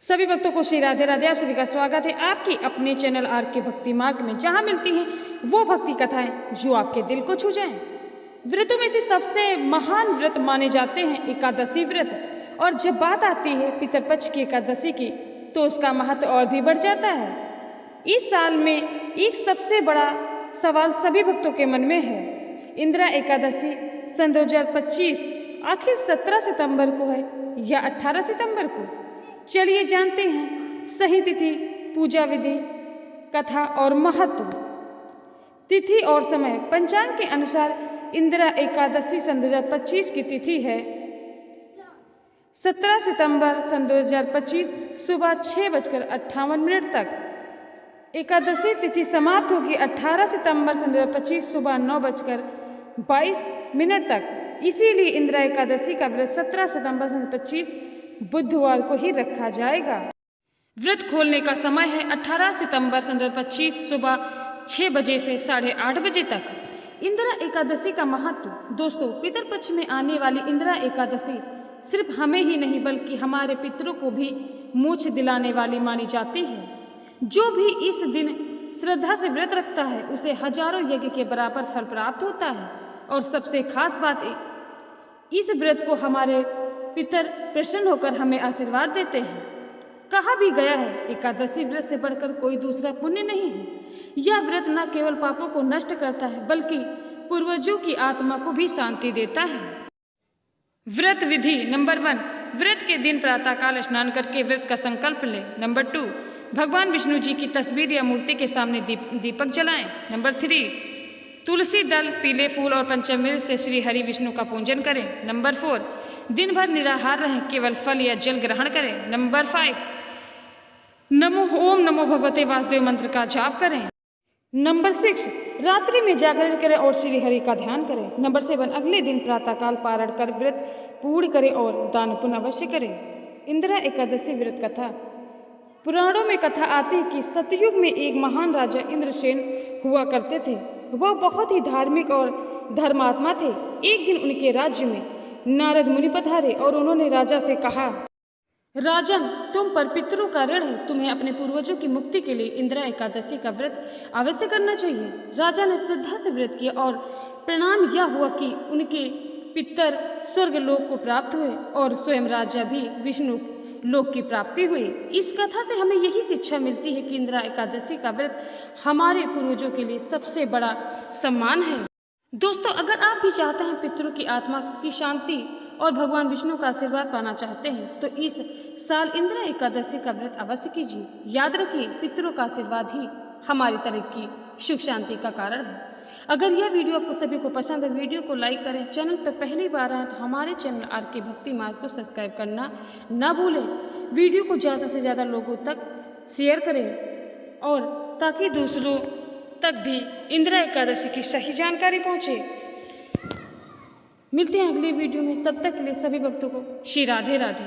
सभी भक्तों को श्री राधे राधे। आप सभी का स्वागत है आपके अपने चैनल आर के भक्ति मार्ग में, जहां मिलती हैं वो भक्ति कथाएं जो आपके दिल को छू जाएं। व्रतों में से सबसे महान व्रत माने जाते हैं एकादशी व्रत, और जब बात आती है पितरपक्ष की एकादशी की तो उसका महत्व और भी बढ़ जाता है। इस साल में एक सबसे बड़ा सवाल सभी भक्तों के मन में है, इंदिरा एकादशी सन 2025 आखिर 17 सितंबर को है या 18 सितंबर को। चलिए जानते हैं सही तिथि, पूजा विधि, कथा और महत्व। तिथि और समय पंचांग के अनुसार इंदिरा एकादशी सन 2025 की तिथि है 17 सितंबर सन 2025 सुबह 6:58 तक। एकादशी तिथि समाप्त होगी 18 सितंबर सन 2025 सुबह 9:22 तक। इसीलिए इंदिरा एकादशी का व्रत 17 सितंबर सन 2025 बुधवार को ही रखा जाएगा। व्रत खोलने का समय है 18 सितंबर सन 2025 सुबह 6 बजे से 8:30 बजे तक। इंदिरा एकादशी का महत्व। दोस्तों, पितरपक्ष में आने वाली इंदिरा एकादशी सिर्फ हमें ही नहीं बल्कि हमारे पितरों को भी मोक्ष दिलाने वाली मानी जाती है। जो भी इस दिन श्रद्धा से व्रत रखता है उसे हजारों यज्ञ के बराबर फल प्राप्त होता है। और सबसे खास बात इस व्रत को हमारे पितर प्रसन्न होकर हमें आशीर्वाद देते हैं। कहा भी गया है, एकादशी व्रत से बढ़कर कोई दूसरा पुण्य नहीं है। यह व्रत न केवल पापों को नष्ट करता है बल्कि पूर्वजों की आत्मा को भी शांति देता है। व्रत विधि। नंबर 1, व्रत के दिन प्रातःकाल स्नान करके व्रत का संकल्प लें। नंबर 2, भगवान विष्णु जी की तस्वीर या मूर्ति के सामने दीपक जलाएं। नंबर 3, तुलसी दल, पीले फूल और पंचामृत से श्री हरि विष्णु का पूजन करें। नंबर 4, दिन भर निराहार रहें, केवल फल या जल ग्रहण करें। नंबर 5, ओम नमो भगवते वासुदेव मंत्र का जाप करें। नंबर 6, रात्रि में जागरण करें और श्री हरि का ध्यान करें। नंबर 7, अगले दिन प्रातःकाल पारण कर व्रत पूर्ण करें और दान पुण्य अवश्य करें। इंदिरा एकादशी व्रत कथा। पुराणों में कथा आती है कि सतयुग में एक महान राजा इंद्रसेन हुआ करते थे। वह बहुत ही धार्मिक और धर्मात्मा थे। एक दिन उनके राज्य में नारद मुनि पधारे और उन्होंने राजा से कहा, राजन, तुम पर पितरों का ऋण है, तुम्हें अपने पूर्वजों की मुक्ति के लिए इंदिरा एकादशी का व्रत अवश्य करना चाहिए। राजा ने श्रद्धा से व्रत किया और परिणाम यह हुआ कि उनके पितर स्वर्ग लोक को प्राप्त हुए और स्वयं राजा भी विष्णु लोक की प्राप्ति हुई। इस कथा से हमें यही शिक्षा मिलती है कि इंदिरा एकादशी का व्रत हमारे पूर्वजों के लिए सबसे बड़ा सम्मान है। दोस्तों, अगर आप भी चाहते हैं पितरों की आत्मा की शांति और भगवान विष्णु का आशीर्वाद पाना चाहते हैं तो इस साल इंदिरा एकादशी का व्रत अवश्य कीजिए। याद रखिए, पितरों का आशीर्वाद ही हमारी तरक्की, सुख शांति का कारण है। अगर यह वीडियो आपको सभी को पसंद है, वीडियो को लाइक करें। चैनल पर पहली बार आए तो हमारे चैनल आर के भक्ति मार्ग को सब्सक्राइब करना ना भूलें। वीडियो को ज़्यादा से ज़्यादा लोगों तक शेयर करें और ताकि दूसरों तक भी इंदिरा एकादशी की सही जानकारी पहुँचे। मिलते हैं अगले वीडियो में, तब तक के लिए सभी भक्तों को श्री राधे राधे।